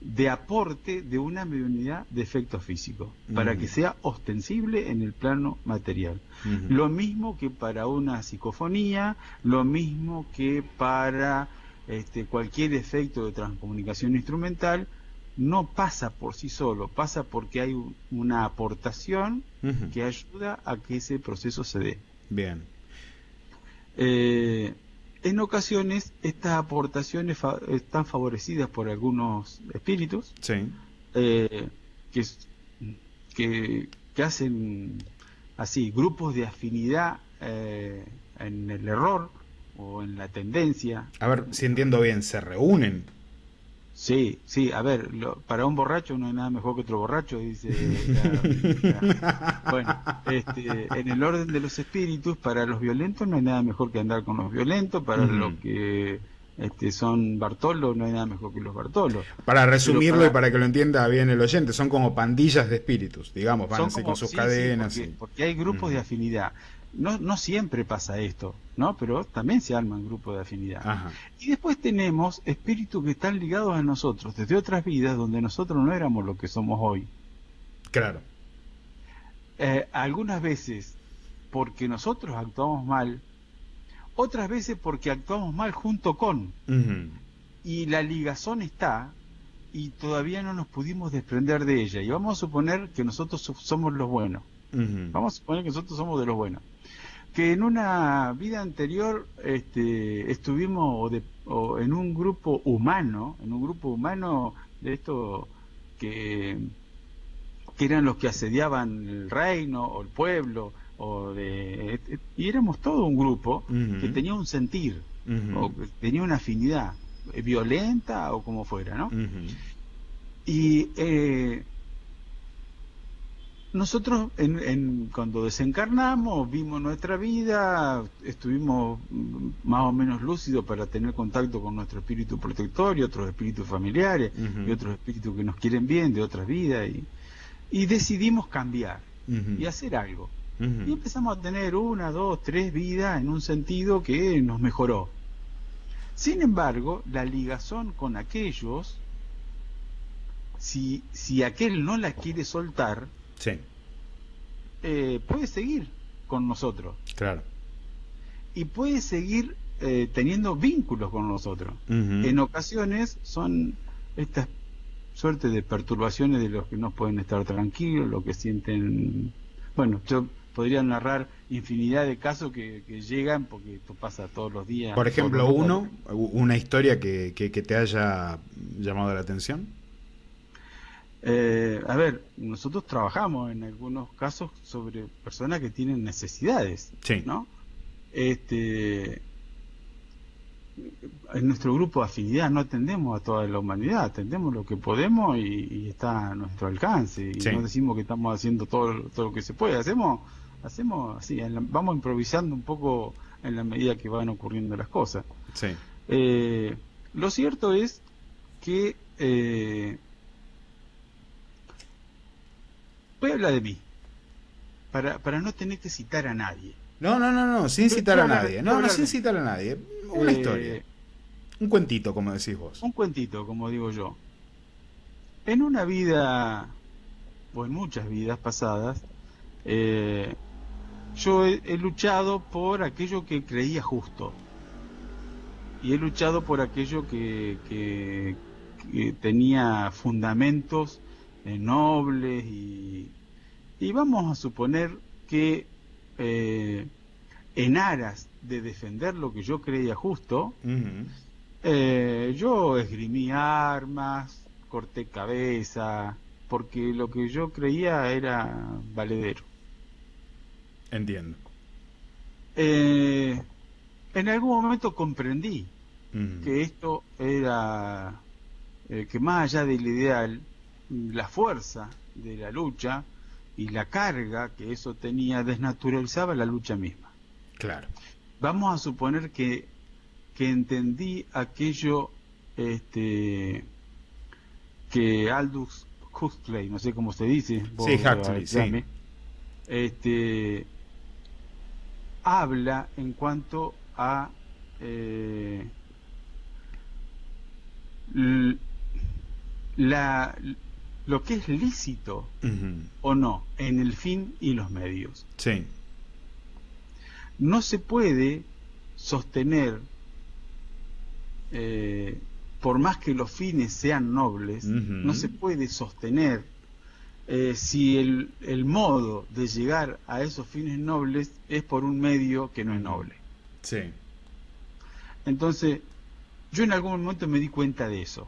[SPEAKER 3] de aporte de una mediunidad de efectos físicos para que sea ostensible en el plano material. Lo mismo que para una psicofonía, lo mismo que para cualquier efecto de transcomunicación instrumental no pasa por sí solo, pasa porque hay una aportación que ayuda a que ese proceso se dé.
[SPEAKER 2] Bien.
[SPEAKER 3] En ocasiones estas aportaciones están favorecidas por algunos espíritus,
[SPEAKER 2] Sí.
[SPEAKER 3] que hacen así grupos de afinidad en el error o en la tendencia.
[SPEAKER 2] A ver si entiendo bien, ¿se reúnen?
[SPEAKER 3] Sí, a ver, para un borracho no hay nada mejor que otro borracho, dice bueno, en el orden de los espíritus, para los violentos no hay nada mejor que andar con los violentos, para los que son Bartolos no hay nada mejor que los Bartolos.
[SPEAKER 2] Para resumirlo y para que lo entienda bien el oyente, son como pandillas de espíritus, digamos, van así
[SPEAKER 3] como,
[SPEAKER 2] con sus cadenas.
[SPEAKER 3] Sí, porque hay grupos de afinidad. No siempre pasa esto, ¿no? Pero también se arman grupos de afinidad.
[SPEAKER 2] Ajá.
[SPEAKER 3] Y después tenemos espíritus que están ligados a nosotros desde otras vidas donde nosotros no éramos lo que somos hoy.
[SPEAKER 2] Claro.
[SPEAKER 3] Algunas veces porque nosotros actuamos mal, otras veces porque actuamos mal junto con. Y la ligazón está y todavía no nos pudimos desprender de ella. Y vamos a suponer que nosotros somos los buenos. Vamos a suponer que nosotros somos de los buenos. Que en una vida anterior estuvimos en un grupo humano, de esto que eran los que asediaban el reino o el pueblo, y éramos todo un grupo que tenía un sentir, o que tenía una afinidad violenta o como fuera, ¿no? Y nosotros cuando desencarnamos vimos nuestra vida, estuvimos más o menos lúcidos para tener contacto con nuestro espíritu protector y otros espíritus familiares y otros espíritus que nos quieren bien de otras vidas, y decidimos cambiar y hacer algo. Y empezamos a tener 1, 2, 3 vidas en un sentido que nos mejoró. Sin embargo, la ligazón con aquellos, si aquel no la quiere soltar,
[SPEAKER 2] sí,
[SPEAKER 3] puede seguir con nosotros.
[SPEAKER 2] Claro.
[SPEAKER 3] Y puede seguir teniendo vínculos con nosotros. En ocasiones son estas suertes de perturbaciones de los que no pueden estar tranquilos, los que sienten... Bueno, yo podría narrar infinidad de casos que llegan, porque esto pasa todos los días.
[SPEAKER 2] Por ejemplo, una historia que te haya llamado la atención.
[SPEAKER 3] A ver, nosotros trabajamos en algunos casos sobre personas que tienen necesidades,
[SPEAKER 2] sí,
[SPEAKER 3] ¿no? En nuestro grupo de afinidad no atendemos a toda la humanidad, atendemos lo que podemos y está a nuestro alcance, y no decimos que estamos haciendo todo lo que se puede, hacemos así, vamos improvisando un poco en la medida que van ocurriendo las cosas.
[SPEAKER 2] Sí.
[SPEAKER 3] Lo cierto es que voy a hablar de mí, para no tener que citar a nadie.
[SPEAKER 2] No, sin citar a nadie. No, sin citar a nadie. Una historia. Un cuentito, como decís vos.
[SPEAKER 3] Un cuentito, como digo yo. En una vida, o en muchas vidas pasadas, yo he luchado por aquello que creía justo. Y he luchado por aquello que tenía fundamentos nobles, y vamos a suponer que en aras de defender lo que yo creía justo, yo esgrimí armas, corté cabeza, porque lo que yo creía era valedero.
[SPEAKER 2] Entiendo.
[SPEAKER 3] En algún momento comprendí que esto era, que más allá del ideal, la fuerza de la lucha y la carga que eso tenía desnaturalizaba la lucha misma.
[SPEAKER 2] Claro.
[SPEAKER 3] Vamos a suponer que entendí aquello que Aldous Huxley, no sé cómo se dice.
[SPEAKER 2] Sí, Huxley, sí.
[SPEAKER 3] Habla en cuanto a lo que es lícito o no en el fin y los medios.
[SPEAKER 2] Sí.
[SPEAKER 3] No se puede sostener por más que los fines sean nobles, no se puede sostener si el modo de llegar a esos fines nobles es por un medio que no es noble.
[SPEAKER 2] Sí.
[SPEAKER 3] Entonces, yo en algún momento me di cuenta de eso.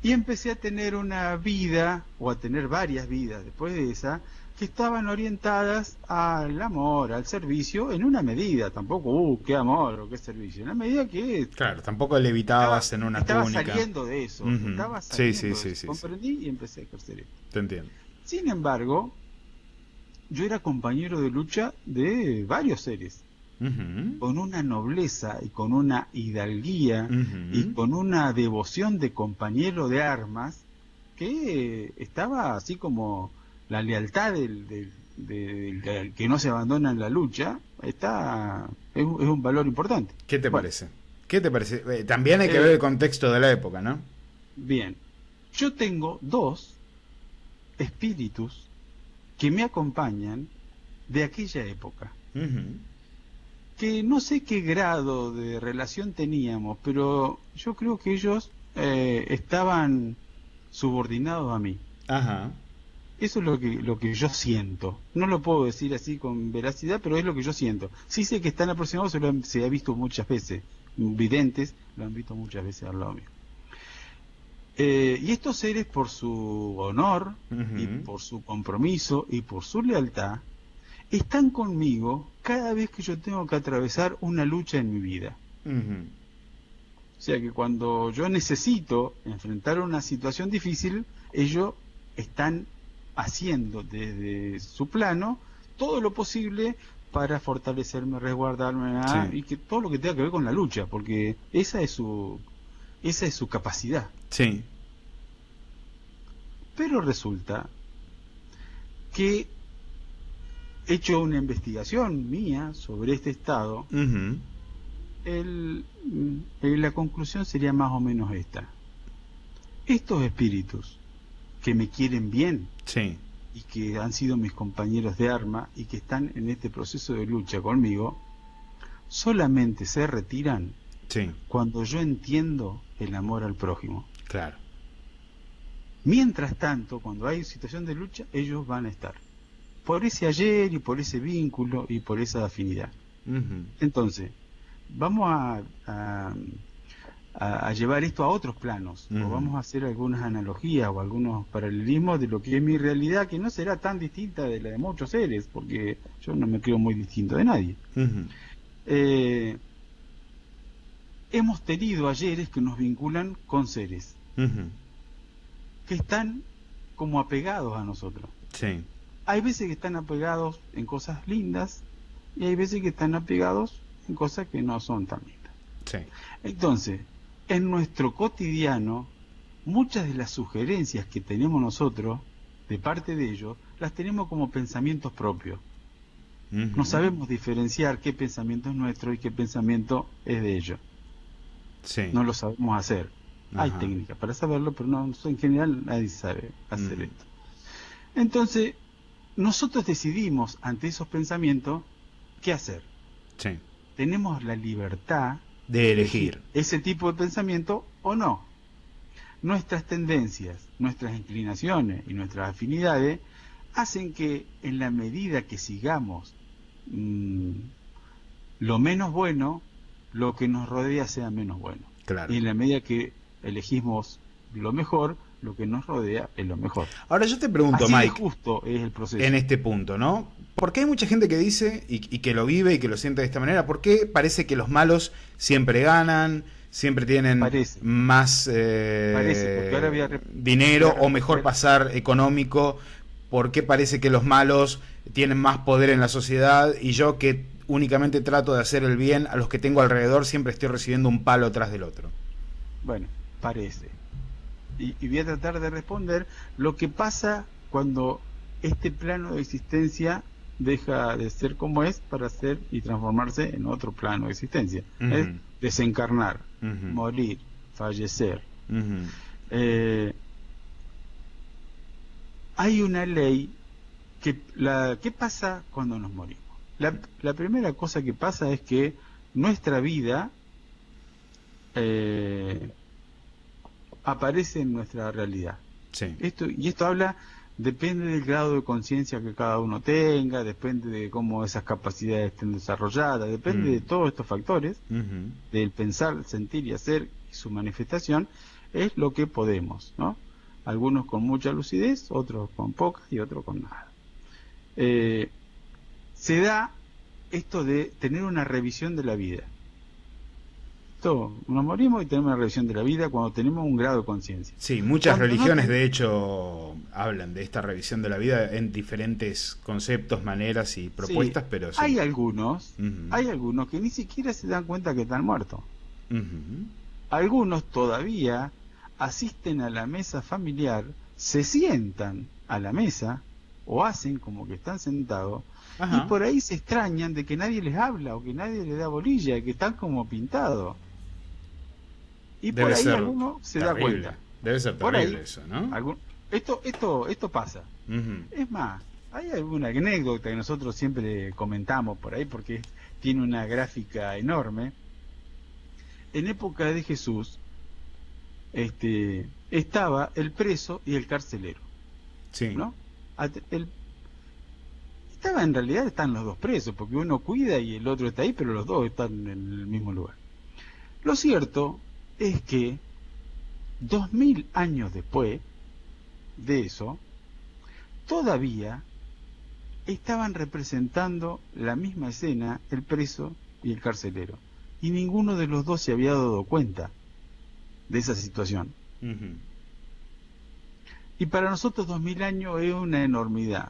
[SPEAKER 3] Y empecé a tener una vida, o a tener varias vidas después de esa, que estaban orientadas al amor, al servicio, en una medida. Tampoco, qué amor o qué servicio. En una medida que...
[SPEAKER 2] Claro, tampoco levitabas en una
[SPEAKER 3] estaba
[SPEAKER 2] túnica.
[SPEAKER 3] Estaba saliendo de eso. Estaba
[SPEAKER 2] Sí,
[SPEAKER 3] saliendo
[SPEAKER 2] sí,
[SPEAKER 3] de eso.
[SPEAKER 2] sí.
[SPEAKER 3] Comprendí y empecé a ejercer esto.
[SPEAKER 2] Te entiendo.
[SPEAKER 3] Sin embargo, yo era compañero de lucha de varios seres. Con una nobleza y con una hidalguía y con una devoción de compañero de armas que estaba así como la lealtad del que no se abandona en la lucha, es un valor importante.
[SPEAKER 2] ¿Qué te parece? ¿Qué te parece? También hay que ver el contexto de la época, ¿no?
[SPEAKER 3] Bien, yo tengo 2 espíritus que me acompañan de aquella época. Que no sé qué grado de relación teníamos, pero yo creo que ellos estaban subordinados a mí.
[SPEAKER 2] Ajá.
[SPEAKER 3] Eso es lo que yo siento. No lo puedo decir así con veracidad, pero es lo que yo siento. Sí sé que están aproximados, se ha visto muchas veces. Videntes lo han visto muchas veces al lado mío. Y estos seres, por su honor y por su compromiso y por su lealtad, están conmigo cada vez que yo tengo que atravesar una lucha en mi vida. O sea que cuando yo necesito enfrentar una situación difícil, ellos están haciendo desde su plano todo lo posible para fortalecerme, resguardarme, y que todo lo que tenga que ver con la lucha, porque esa es su capacidad.
[SPEAKER 2] Sí.
[SPEAKER 3] Pero resulta que hecho una investigación mía sobre este estado, la conclusión sería más o menos esta. Estos espíritus que me quieren bien,
[SPEAKER 2] sí,
[SPEAKER 3] y que han sido mis compañeros de arma y que están en este proceso de lucha conmigo, solamente se retiran cuando yo entiendo el amor al prójimo.
[SPEAKER 2] Claro.
[SPEAKER 3] Mientras tanto, cuando hay situación de lucha, ellos van a estar por ese ayer y por ese vínculo y por esa afinidad. Entonces, vamos a llevar esto a otros planos, o vamos a hacer algunas analogías o algunos paralelismos de lo que es mi realidad, que no será tan distinta de la de muchos seres, porque yo no me creo muy distinto de nadie. Hemos tenido ayeres que nos vinculan con seres que están como apegados a nosotros.
[SPEAKER 2] Sí.
[SPEAKER 3] Hay veces que están apegados en cosas lindas y hay veces que están apegados en cosas que no son tan lindas.
[SPEAKER 2] Sí.
[SPEAKER 3] Entonces, en nuestro cotidiano, muchas de las sugerencias que tenemos nosotros de parte de ellos, las tenemos como pensamientos propios. No sabemos diferenciar qué pensamiento es nuestro y qué pensamiento es de ellos.
[SPEAKER 2] Sí.
[SPEAKER 3] No lo sabemos hacer. Hay técnicas para saberlo, pero no, en general nadie sabe hacer esto. Entonces, nosotros decidimos ante esos pensamientos qué hacer.
[SPEAKER 2] Sí.
[SPEAKER 3] Tenemos la libertad
[SPEAKER 2] de elegir
[SPEAKER 3] ese tipo de pensamiento o no. Nuestras tendencias, nuestras inclinaciones y nuestras afinidades hacen que en la medida que sigamos lo menos bueno, lo que nos rodea sea menos bueno.
[SPEAKER 2] Claro.
[SPEAKER 3] Y en la medida que elegimos lo mejor, lo que nos rodea es lo mejor.
[SPEAKER 2] Ahora yo te pregunto,
[SPEAKER 3] así
[SPEAKER 2] Mike,
[SPEAKER 3] de justo es el proceso.
[SPEAKER 2] En este punto, ¿no? Porque hay mucha gente que dice y que lo vive y que lo siente de esta manera. ¿Por qué parece que los malos siempre ganan, siempre tienen más
[SPEAKER 3] porque ahora voy a
[SPEAKER 2] dinero o mejor pasar económico? ¿Por qué parece que los malos tienen más poder en la sociedad y yo, que únicamente trato de hacer el bien a los que tengo alrededor, siempre estoy recibiendo un palo tras del otro?
[SPEAKER 3] Bueno, parece. Y voy a tratar de responder lo que pasa cuando este plano de existencia deja de ser como es para ser y transformarse en otro plano de existencia. Es desencarnar, morir, fallecer. Hay una ley que ¿qué pasa cuando nos morimos? La primera cosa que pasa es que nuestra vida aparece en nuestra realidad.
[SPEAKER 2] Sí.
[SPEAKER 3] Esto habla, depende del grado de conciencia que cada uno tenga, depende de cómo esas capacidades estén desarrolladas, depende de todos estos factores, del pensar, sentir y hacer y su manifestación, es lo que podemos, ¿no? Algunos con mucha lucidez, otros con poca y otros con nada. Se da esto de tener una revisión de la vida. Nos morimos y tenemos una revisión de la vida cuando tenemos un grado de conciencia.
[SPEAKER 2] Sí, muchas
[SPEAKER 3] Cuando
[SPEAKER 2] religiones
[SPEAKER 3] no,
[SPEAKER 2] de hecho hablan de esta revisión de la vida en diferentes conceptos, maneras y propuestas,
[SPEAKER 3] sí,
[SPEAKER 2] pero sí.
[SPEAKER 3] hay algunos que ni siquiera se dan cuenta que están muertos. Algunos todavía asisten a la mesa familiar, se sientan a la mesa o hacen como que están sentados.
[SPEAKER 2] Ajá.
[SPEAKER 3] Y por ahí se extrañan de que nadie les habla o que nadie les da bolilla, que están como pintados. Y
[SPEAKER 2] Debe
[SPEAKER 3] por ahí
[SPEAKER 2] ser
[SPEAKER 3] alguno se da
[SPEAKER 2] terrible.
[SPEAKER 3] cuenta.
[SPEAKER 2] Debe ser
[SPEAKER 3] Por
[SPEAKER 2] terrible
[SPEAKER 3] ahí,
[SPEAKER 2] eso, ¿no?
[SPEAKER 3] Esto pasa. Es más, hay alguna anécdota que nosotros siempre comentamos por ahí porque tiene una gráfica enorme. En época de Jesús, estaba el preso y el carcelero,
[SPEAKER 2] Sí.
[SPEAKER 3] ¿no? En realidad están los dos presos, porque uno cuida y el otro está ahí, pero los dos están en el mismo lugar. Lo cierto es que 2000 años después de eso, todavía estaban representando la misma escena el preso y el carcelero, y ninguno de los dos se había dado cuenta de esa situación. Y para nosotros 2000 años es una enormidad,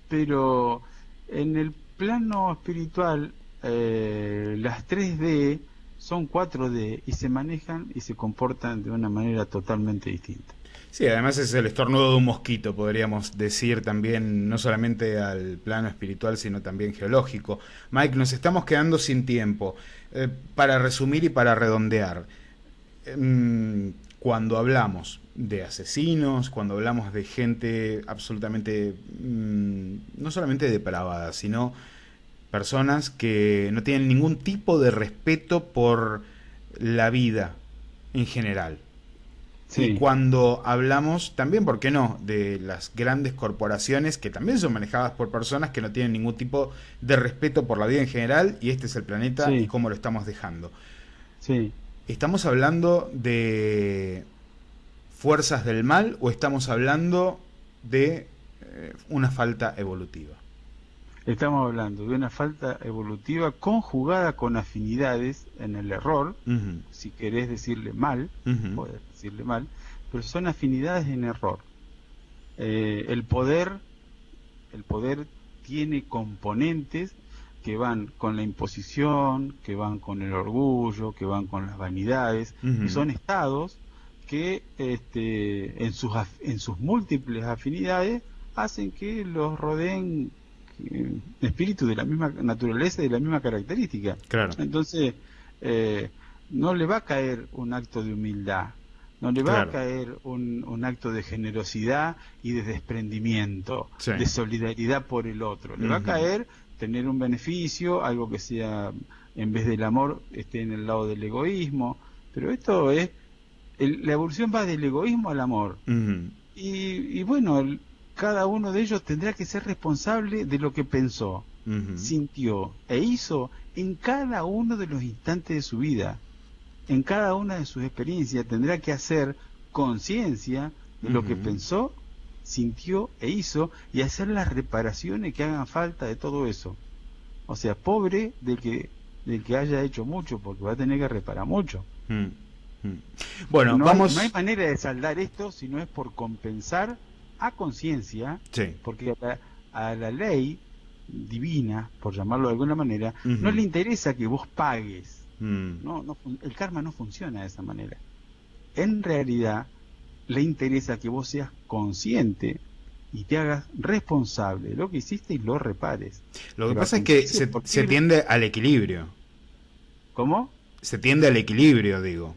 [SPEAKER 3] pero en el plano espiritual las 3D son 4D y se manejan y se comportan de una manera totalmente distinta.
[SPEAKER 2] Sí, además es el estornudo de un mosquito, podríamos decir también, no solamente al plano espiritual, sino también geológico. Mike, nos estamos quedando sin tiempo. Para resumir y para redondear, cuando hablamos de asesinos, cuando hablamos de gente absolutamente, no solamente depravada, sino personas que no tienen ningún tipo de respeto por la vida en general. Sí. Y cuando hablamos también, ¿por qué no?, de las grandes corporaciones que también son manejadas por personas que no tienen ningún tipo de respeto por la vida en general, y este es el planeta y cómo lo estamos dejando.
[SPEAKER 3] Sí.
[SPEAKER 2] ¿Estamos hablando de fuerzas del mal o estamos hablando de una falta evolutiva?
[SPEAKER 3] Estamos hablando de una falta evolutiva conjugada con afinidades en el error, si querés decirle mal, podés decirle mal, pero son afinidades en error. El poder tiene componentes que van con la imposición, que van con el orgullo, que van con las vanidades, y son estados que en sus múltiples afinidades hacen que los rodeen espíritus de la misma naturaleza y de la misma característica.
[SPEAKER 2] Claro.
[SPEAKER 3] Entonces no le va a caer un acto de humildad, no le va a caer un acto de generosidad y de desprendimiento, de solidaridad por el otro. Le va a caer tener un beneficio, algo que sea, en vez del amor, esté en el lado del egoísmo. Pero esto es, la evolución va del egoísmo al amor. Y bueno, cada uno de ellos tendrá que ser responsable de lo que pensó, sintió e hizo en cada uno de los instantes de su vida. En cada una de sus experiencias tendrá que hacer conciencia de lo que pensó, sintió e hizo, y hacer las reparaciones que hagan falta de todo eso. O sea, pobre del que haya hecho mucho, porque va a tener que reparar mucho.
[SPEAKER 2] Bueno,
[SPEAKER 3] no
[SPEAKER 2] vamos.
[SPEAKER 3] No hay manera de saldar esto si no es por compensar a conciencia, porque a la ley divina, por llamarlo de alguna manera, no le interesa que vos pagues. El karma no funciona de esa manera. En realidad le interesa que vos seas consciente y te hagas responsable de lo que hiciste y lo repares.
[SPEAKER 2] Lo que pasa es que se tiende al equilibrio.
[SPEAKER 3] ¿Cómo?
[SPEAKER 2] Se tiende al equilibrio, digo.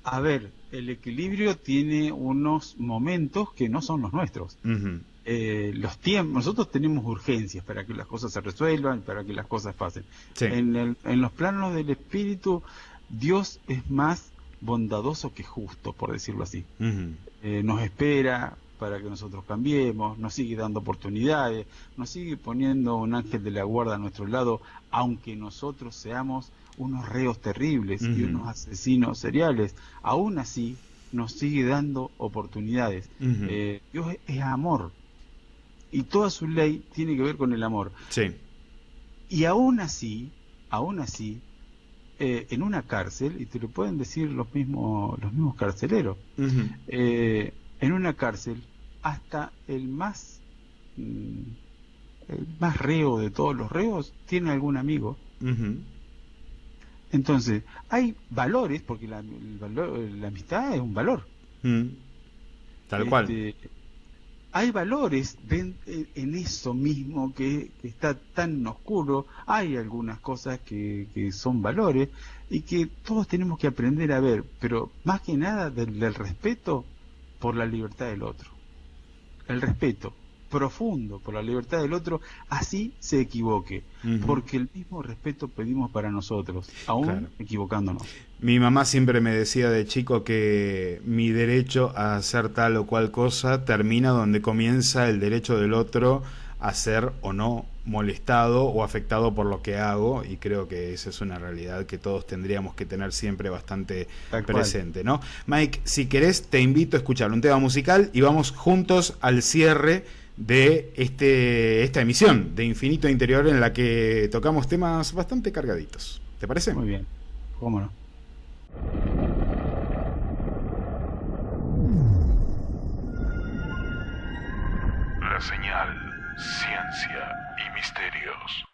[SPEAKER 3] A ver, el equilibrio tiene unos momentos que no son los nuestros. Los tiempos, nosotros tenemos urgencias para que las cosas se resuelvan, para que las cosas pasen. En los planos del espíritu Dios es más bondadoso que justo, por decirlo así.
[SPEAKER 2] Ujú.
[SPEAKER 3] Nos espera para que nosotros cambiemos, nos sigue dando oportunidades, nos sigue poniendo un ángel de la guarda a nuestro lado, aunque nosotros seamos unos reos terribles y
[SPEAKER 2] Ujú.
[SPEAKER 3] unos asesinos seriales. Aún así, nos sigue dando oportunidades.
[SPEAKER 2] Ujú.
[SPEAKER 3] Dios es amor, y toda su ley tiene que ver con el amor.
[SPEAKER 2] Sí.
[SPEAKER 3] Y aún así, en una cárcel, y te lo pueden decir los mismos carceleros,
[SPEAKER 2] Ujú.
[SPEAKER 3] en una cárcel, hasta el más reo de todos los reos tiene algún amigo.
[SPEAKER 2] Ujú.
[SPEAKER 3] Entonces, hay valores, porque la amistad es un valor.
[SPEAKER 2] Tal cual.
[SPEAKER 3] Hay valores en eso mismo que está tan oscuro. Hay algunas cosas que son valores y que todos tenemos que aprender a ver, pero más que nada del respeto por la libertad del otro. El respeto profundo por la libertad del otro, así se equivoque,
[SPEAKER 2] Ujú.
[SPEAKER 3] porque el mismo respeto pedimos para nosotros, aún
[SPEAKER 2] Claro.
[SPEAKER 3] equivocándonos.
[SPEAKER 2] Mi mamá siempre me decía de chico que mi derecho a hacer tal o cual cosa termina donde comienza el derecho del otro a ser o no molestado o afectado por lo que hago, y creo que esa es una realidad que todos tendríamos que tener siempre bastante
[SPEAKER 3] Tal cual.
[SPEAKER 2] presente, ¿no? Mike, si querés te invito a escuchar un tema musical y vamos juntos al cierre de esta emisión de Infinito Interior, en la que tocamos temas bastante cargaditos. ¿Te parece?
[SPEAKER 3] Muy bien, cómo no.
[SPEAKER 1] La señal, ciencia y misterios.